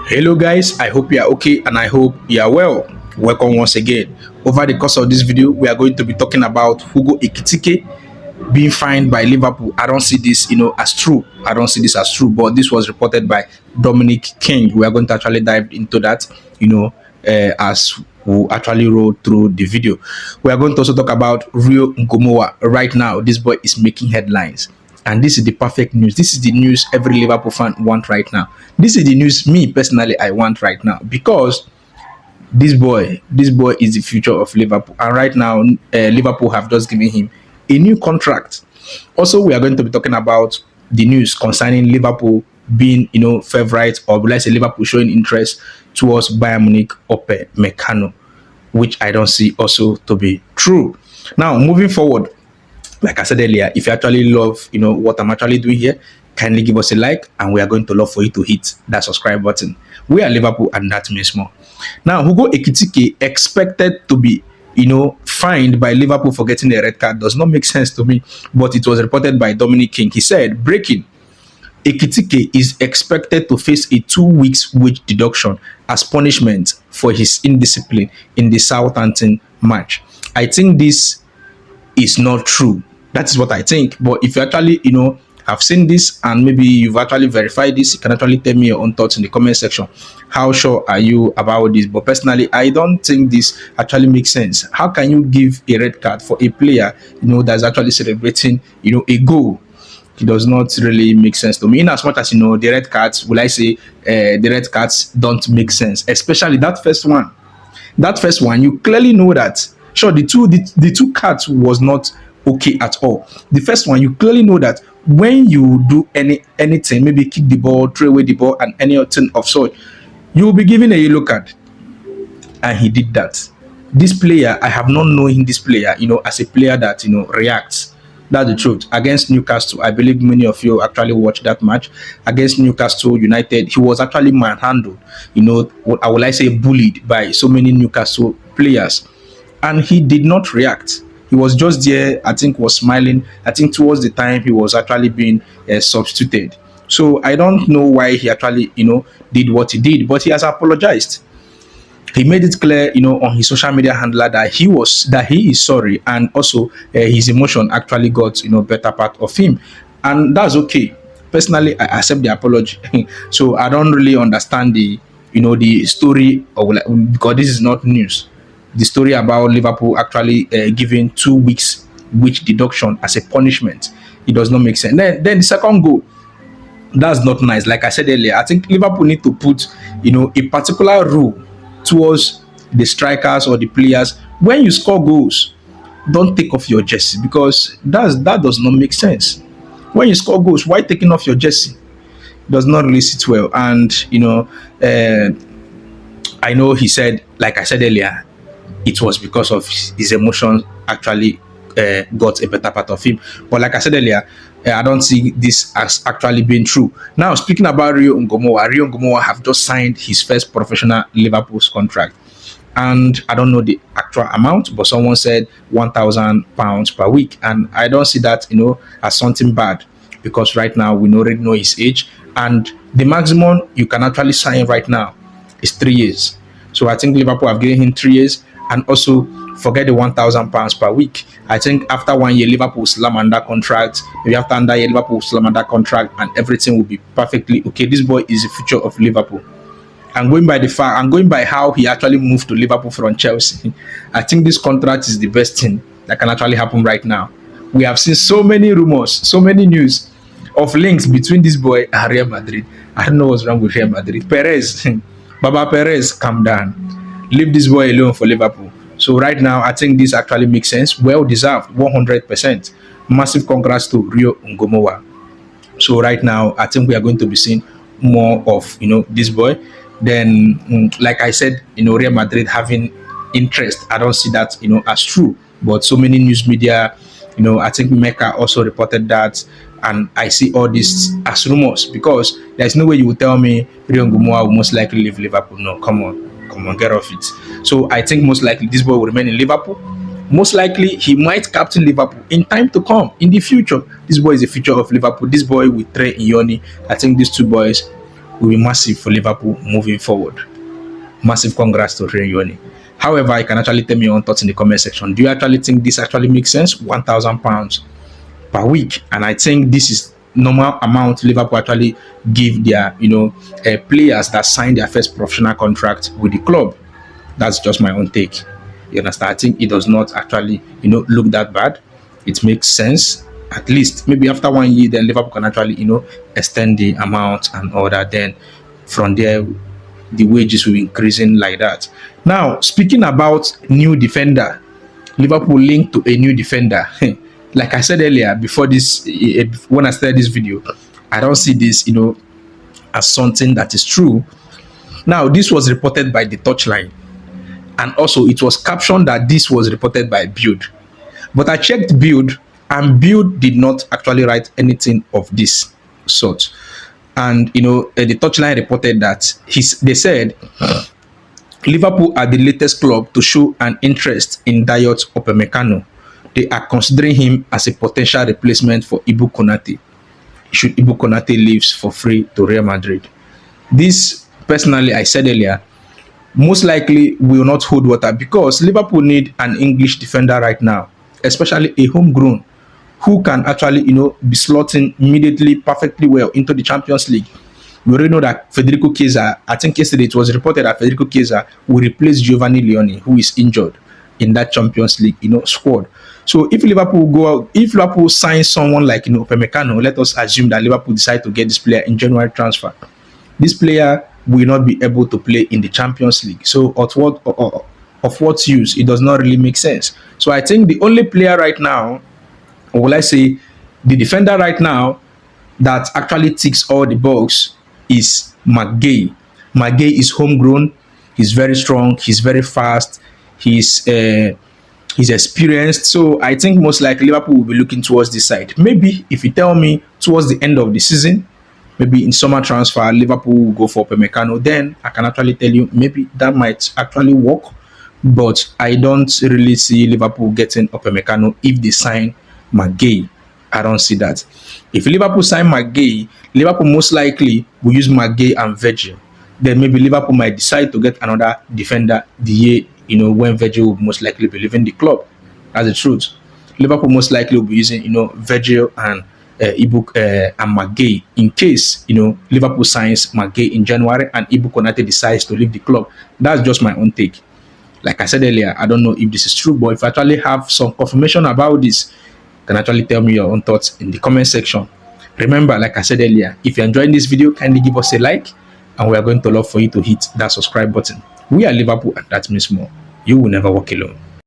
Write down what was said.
Hello guys, I hope you are okay and I hope you are well. Welcome once again. Over the course of this video, we are going to be talking about Hugo Ekitike being fined by Liverpool. I don't see this, as true. I don't see this as true, but this was reported by Dominic King. We are going to actually dive into that, as we actually roll through the video. We are going to also talk about Rio NGUMOHA. Right now, this boy is making headlines. And this is the perfect news. This is the news every Liverpool fan want right now. This is the news me personally I want right now because this boy is the future of Liverpool. And right now, Liverpool have just given him a new contract. Also, we are going to be talking about the news concerning Liverpool being, favorite, or let's say Liverpool showing interest towards Bayern Munich Upamecano, which I don't see also to be true. Now, moving forward, like I said earlier, if you actually love, what I'm actually doing here, kindly give us a like, and we are going to love for you to hit that subscribe button. We are Liverpool, and that means more. Now, Hugo Ekitike expected to be, fined by Liverpool for getting a red card does not make sense to me, but it was reported by Dominic King. He said, breaking, Ekitike is expected to face a 2 weeks wage deduction as punishment for his indiscipline in the Southampton match. I think this is not true. That is what I think. But if you actually, have seen this and maybe you've actually verified this, you can actually tell me your own thoughts in the comment section. How sure are you about this? But personally, I don't think this actually makes sense. How can you give a red card for a player, that's actually celebrating, a goal? It does not really make sense to me. In as much as, the red cards, will I say, the red cards don't make sense, especially that first one. That first one, you clearly know that. Sure, the two cards was not okay at all. The first one, you clearly know that when you do anything, maybe kick the ball, throw away the ball, and anything of sort, you will be given a yellow card. And he did that. This player, I have not known this player, as a player that reacts. That's the truth. Against Newcastle, I believe many of you actually watched that match. Against Newcastle United, he was actually manhandled, what I would like say bullied by so many Newcastle players. And he did not react. He was just there, I think was smiling. I think towards the time he was actually being substituted. So I don't know why he actually, did what he did, but he has apologized. He made it clear, on his social media handler that he is sorry, and also his emotion actually got, better part of him, and that's okay. Personally, I accept the apology. So I don't really understand the story, or because this is not news. The story about Liverpool actually giving 2 weeks wage deduction as a punishment. It does not make sense. Then the second goal, that's not nice. Like I said earlier, I think Liverpool need to put a particular rule towards the strikers or the players. When you score goals, don't take off your jersey, because that does not make sense. When you score goals, why taking off your jersey? It does not really sit well. And I know he said, like I said earlier, it was because of his emotions actually got a better part of him. But like I said earlier, I don't see this as actually being true. Now, speaking about Rio NGUMOHA have just signed his first professional Liverpool's contract. And I don't know the actual amount, but someone said £1,000 per week. And I don't see that, as something bad, because right now we already know his age. And the maximum you can actually sign right now is 3 years. So I think Liverpool have given him 3 years. And also, forget the £1,000 per week. I think after 1 year, Liverpool will slam under contract. Maybe after another year, Liverpool will slam under contract, and everything will be perfectly okay. This boy is the future of Liverpool. And going by the fact, and going by how he actually moved to Liverpool from Chelsea, I think this contract is the best thing that can actually happen right now. We have seen so many rumors, so many news of links between this boy and Real Madrid. I don't know what's wrong with Real Madrid. Perez, Baba Perez, calm down. Leave this boy alone for Liverpool. So right now, I think this actually makes sense. Well deserved, 100%. Massive congrats to Rio NGUMOHA. So right now, I think we are going to be seeing more of this boy. Then, like I said, Real Madrid having interest, I don't see that as true. But so many news media, I think Mecca also reported that, and I see all this as rumors, because there's no way you will tell me Rio NGUMOHA will most likely leave Liverpool. No, come on, get off it. So I think most likely this boy will remain in Liverpool. Most likely he might captain Liverpool in time to come, in the future. This boy is the future of Liverpool. This boy with Trey Ioni, I think these two boys will be massive for Liverpool moving forward. Massive congrats to Rioa. However, you can actually tell me your own thoughts in the comment section. Do you actually think this actually makes sense? £1,000 per week, and I think this is normal amount Liverpool actually give their players that sign their first professional contract with the club. That's just my own take. You understand? I think it does not actually look that bad. It makes sense. At least maybe after 1 year, then Liverpool can actually extend the amount and all that. Then from there, the wages will be increasing like that. Now, speaking about new defender, Liverpool linked to a new defender. Like I said earlier, before this, when I started this video, I don't see this, as something that is true. Now, this was reported by the Touchline, and also it was captioned that this was reported by Build. But I checked Build, and Build did not actually write anything of this sort. And the Touchline reported that they said Liverpool are the latest club to show an interest in Dayot Upamecano. They are considering him as a potential replacement for Ibu Konate should Ibu Konate leaves for free to Real Madrid. This, personally, I said earlier, most likely will not hold water because Liverpool need an English defender right now, especially a homegrown who can actually, be slotting immediately perfectly well into the Champions League. We already know that Federico Chiesa, I think yesterday it was reported that Federico Chiesa will replace Giovanni Leone, who is injured in that Champions League, squad. So if Liverpool signs someone like Upamecano, let us assume that Liverpool decide to get this player in January transfer. This player will not be able to play in the Champions League. So of what use? It does not really make sense. So I think the only player right now, or will I say the defender right now that actually ticks all the boxes is McGay. McGay is homegrown. He's very strong. He's very fast. He's experienced. So I think most likely Liverpool will be looking towards this side. Maybe if you tell me towards the end of the season, maybe in summer transfer, Liverpool will go for Upamecano, then I can actually tell you maybe that might actually work. But I don't really see Liverpool getting Upamecano if they sign McGay. I don't see that. If Liverpool sign McGay, Liverpool most likely will use McGay and Virgil. Then maybe Liverpool might decide to get another defender the year, when Virgil will most likely be leaving the club. That's the truth. Liverpool most likely will be using, Virgil and and McGay in case, Liverpool signs McGay in January and Ibu Konate decides to leave the club. That's just my own take. Like I said earlier, I don't know if this is true, but if I actually have some confirmation about this, you can actually tell me your own thoughts in the comment section. Remember, like I said earlier, if you're enjoying this video, kindly give us a like, and we are going to love for you to hit that subscribe button. We are Liverpool, and that means more. You will never walk alone.